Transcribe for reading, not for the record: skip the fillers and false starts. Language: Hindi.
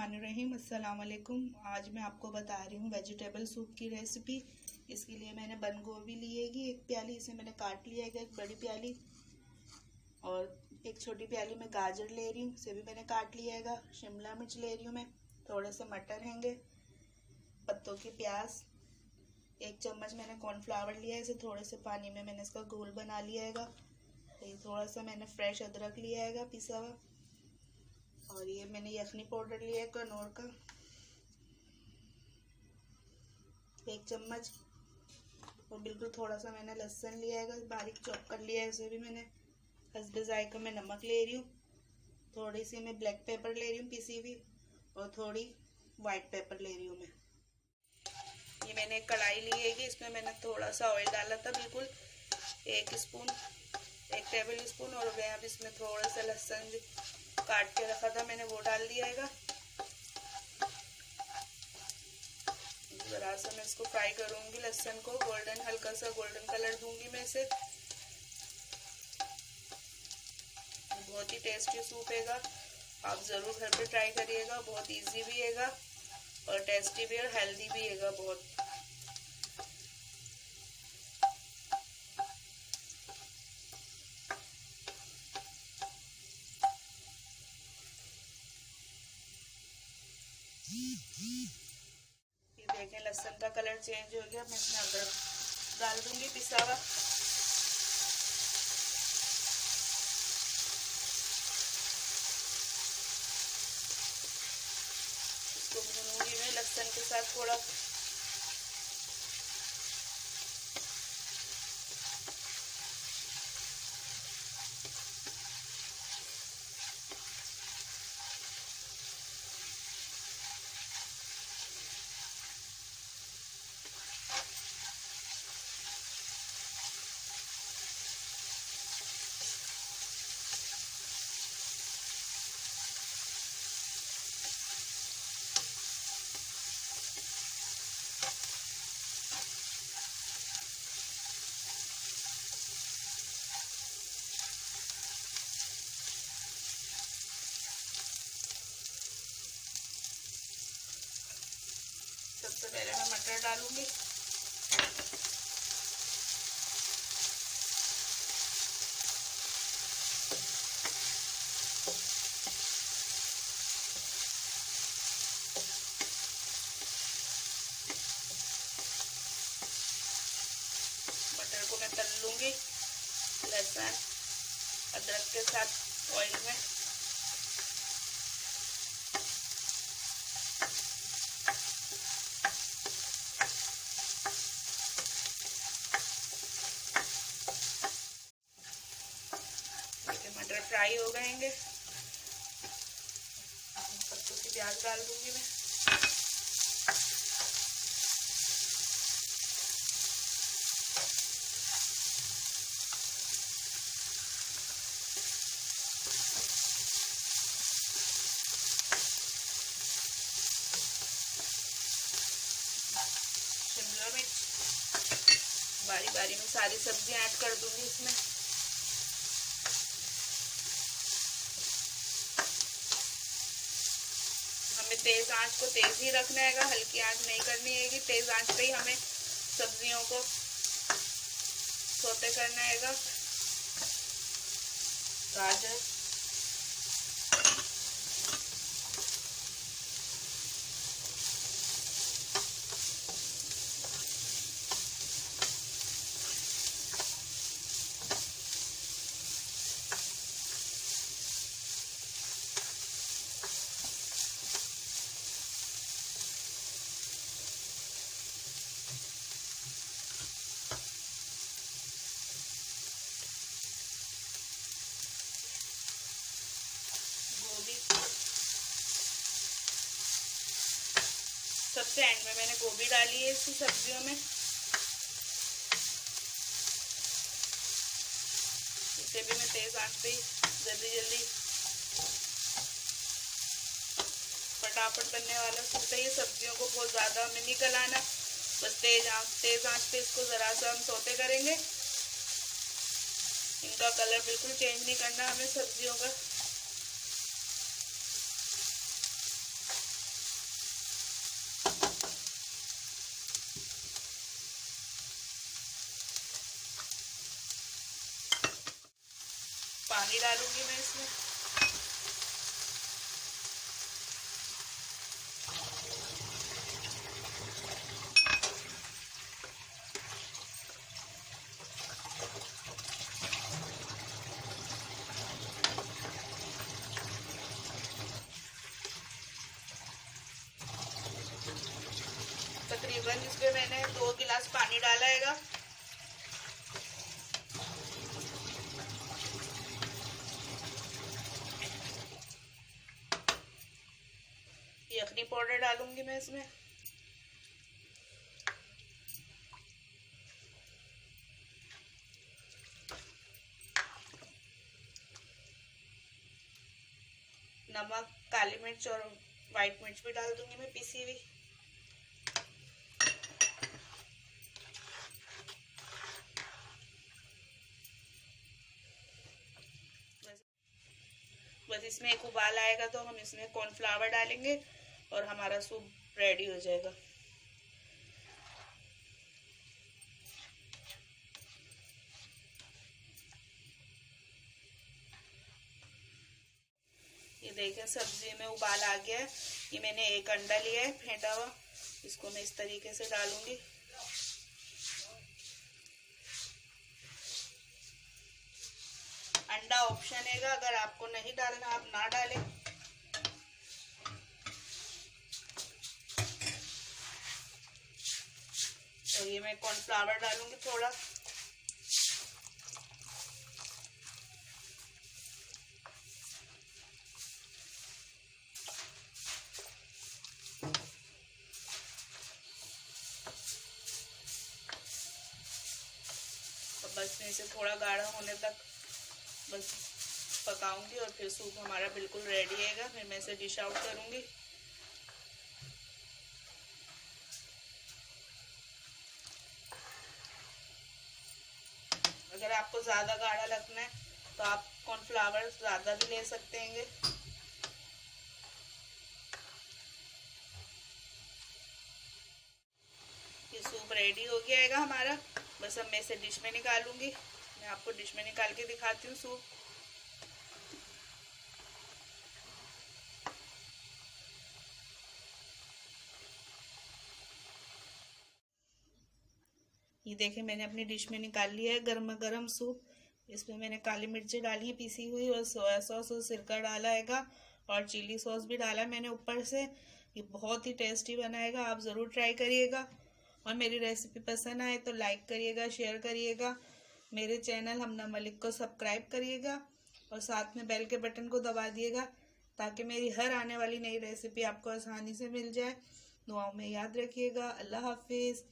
बिस्मिल्लाहिर्रहमानिर्रहीम। अस्सलाम वालेकुम। आज मैं आपको बता रही हूँ वेजिटेबल सूप की रेसिपी। इसके लिए मैंने बंद गोभी लिएगी 1 प्याली, इसे मैंने काट लिया है 1 बड़ी प्याली, और 1 छोटी प्याली में गाजर ले रही हूँ, इसे भी मैंने काट लिया है। शिमला मिर्च ले रही हूँ मैं, थोड़े से मटर हैंगे, पत्तों की प्याज, 1 चम्मच मैंने कॉर्नफ्लावर लिया है, इसे थोड़े से पानी में मैंने इसका घोल बना लिया है। थोड़ा सा मैंने फ्रेश अदरक लिया है पिसा हुआ, और ये मैंने यखनी पाउडर लिया है कनौर का 1 चम्मच, और बिल्कुल थोड़ा सा मैंने लहसुन लिया है, बारीक चॉप कर लिया है। उसे भी मैंने हस्बे जायका में नमक ले रही हूँ, थोड़ी सी मैं ब्लैक पेपर ले रही हूँ पिसी हुई, और थोड़ी वाइट पेपर ले रही हूँ मैं। ये मैंने एक कढ़ाई ली है, इसमें मैंने थोड़ा सा ऑयल डाला था, बिल्कुल 1 टेबल स्पून, और मैं अब इसमें थोड़ा सा लहसुन काट के रखा था मैंने वो डाल दिया है। जरा सा मैं इसको फ्राई करूंगी, लहसुन को गोल्डन, हल्का सा गोल्डन कलर दूंगी मैं इसे। बहुत ही टेस्टी सूप है, आप जरूर घर पे ट्राई करिएगा। बहुत इजी भी है और टेस्टी भी और हेल्दी भी है बहुत। ये देखें लहसुन का कलर चेंज हो गया। मैं इसमें अदरक डाल दूंगी पिसा हुआ, इसको भूनूंगी मैं लहसुन के साथ थोड़ा। सबसे पहले मैं मटर डालूंगी, मटर को मैं तल लूंगी लहसुन अदरक के साथ ऑयल में। मटर फ्राई हो गएंगे, पत्तों की प्याज डाल दूंगी मैं। शिमला मिर्च बारी बारी में सारी सब्जियां ऐड कर दूंगी इसमें। हमें तेज आंच को तेज ही रखना है, हल्की आंच नहीं करनी है। तेज आंच पे ही हमें सब्जियों को सौते करना है। गाजर, सबसे एंड में मैंने गोभी डाली है इसकी सब्जियों में। इसे भी मैं तेज आंच पे जल्दी जल्दी फटाफट बनने वाला सूप है ये। सब्जियों को बहुत ज्यादा हमें नहीं गलाना, बस तेज आंच पे इसको जरा सा हम सौते करेंगे। इनका कलर बिल्कुल चेंज नहीं करना हमें सब्जियों का। पानी डालूंगी मैं इसमें। तकरीबन इसमें मैंने 2 गिलास पानी डाला हैगा। यखनी पाउडर डालूंगी मैं इसमें। नमक, काली मिर्च और व्हाइट मिर्च भी डाल दूंगी मैं पिसी हुई। बस इसमें एक उबाल आएगा तो हम इसमें कॉर्नफ्लावर डालेंगे और हमारा सूप रेडी हो जाएगा। ये देखें सब्जी में उबाल आ गया है। ये मैंने एक अंडा लिया है फेंटा हुआ, इसको मैं इस तरीके से डालूंगी। अंडा ऑप्शन है, अगर आपको नहीं डालना आप ना डालें। और ये मैं कॉर्नफ्लावर डालूंगी थोड़ा। बस में इसे थोड़ा गाढ़ा होने तक बस पकाऊंगी और फिर सूप हमारा बिल्कुल रेडी है। फिर मैं इसे डिश आउट करूंगी। अगर आपको ज़्यादा गाढ़ा लगना है तो आप कॉर्नफ्लावर ज़्यादा भी ले सकते हैं। ये सूप रेडी हो गया है हमारा। बस अब मैं इसे डिश में निकालूंगी। मैं आपको डिश में निकाल के दिखाती हूँ सूप। ये देखें मैंने अपनी डिश में निकाल लिया है गर्मा गर्म सूप। इसमें मैंने काली मिर्ची डाली है पीसी हुई और सोया सॉस और सिरका डाला हैगा और चिली सॉस भी डाला है मैंने ऊपर से। ये बहुत ही टेस्टी बनाएगा, आप ज़रूर ट्राई करिएगा। और मेरी रेसिपी पसंद आए तो लाइक करिएगा, शेयर करिएगा। मेरे चैनल हमना मलिक को सब्सक्राइब करिएगा और साथ में बेल के बटन को दबा दिएगा ताकि मेरी हर आने वाली नई रेसिपी आपको आसानी से मिल जाए। दुआओं में याद रखिएगा। अल्लाह हाफिज़।